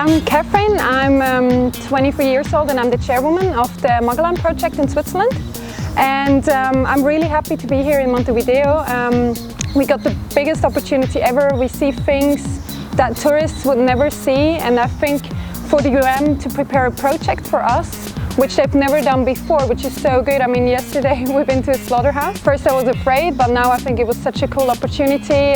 I'm Catherine. I'm 23 years old and I'm the chairwoman of the Magellan project in Switzerland. And I'm really happy to be here in Montevideo. We got the biggest opportunity ever. We see things that tourists would never see, and I think for the IEEM to prepare a project for us, which they've never done before, which is so good. I mean, yesterday we've been to a slaughterhouse. First I was afraid, but now I think it was such a cool opportunity.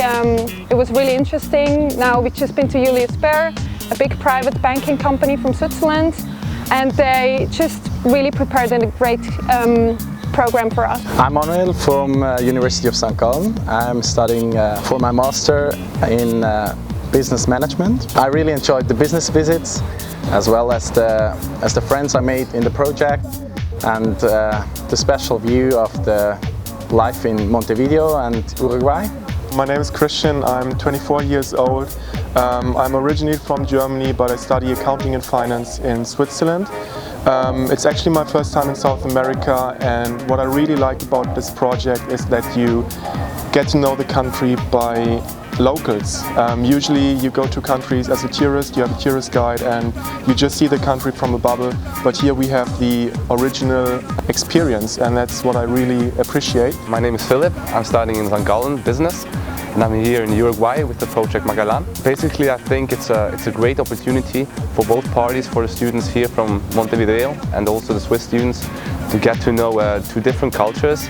It was really interesting. Now we've just been to Julius Baer, a big private banking company from Switzerland, and they just really prepared a great program for us. I'm Manuel from University of St. Gallen. I'm studying for my master in business management. I really enjoyed the business visits as well as the friends I made in the project, and the special view of the life in Montevideo and Uruguay. My name is Christian. I'm 24 years old. I'm originally from Germany, but I study accounting and finance in Switzerland. It's actually my first time in South America, and what I really like about this project is that you get to know the country by locals. Usually you go to countries as a tourist, you have a tourist guide and you just see the country from a bubble, but here we have the original experience, and that's what I really appreciate. My name is Philip. I'm studying in St. Gallen business, and I'm here in Uruguay with the project Magellan. Basically, I think it's a great opportunity for both parties, for the students here from Montevideo and also the Swiss students, to get to know two different cultures.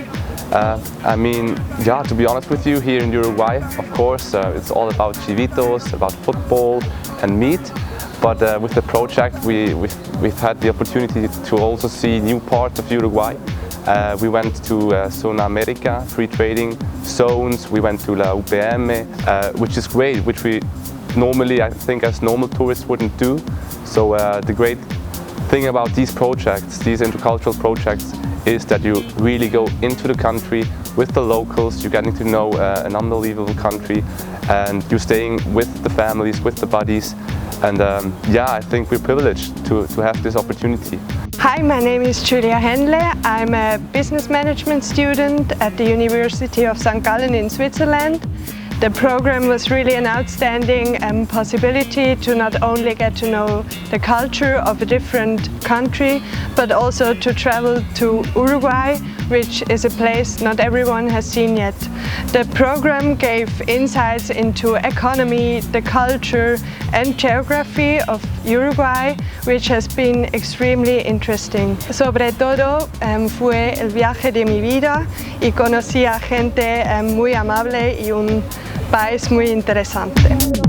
I mean, yeah, to be honest with you, here in Uruguay, of course, it's all about chivitos, about football and meat. But with the project, we've had the opportunity to also see new parts of Uruguay. We went to Zona America, free trading zones. We went to La IEEM, which is great, which we normally, I think, as normal tourists wouldn't do. So the great thing about these projects, these intercultural projects, is that you really go into the country with the locals. You're getting to know an unbelievable country, and you're staying with the families, with the buddies. And yeah, I think we're privileged to have this opportunity. Hi, my name is Julia Henle. I'm a business management student at the University of St. Gallen in Switzerland. The program was really an outstanding possibility to not only get to know the culture of a different country, but also to travel to Uruguay, which is a place not everyone has seen yet. The program gave insights into economy, the culture and geography of Uruguay, which has been extremely interesting. Sobre todo fue el viaje de mi vida y conocí a gente muy amable y un país muy interesante.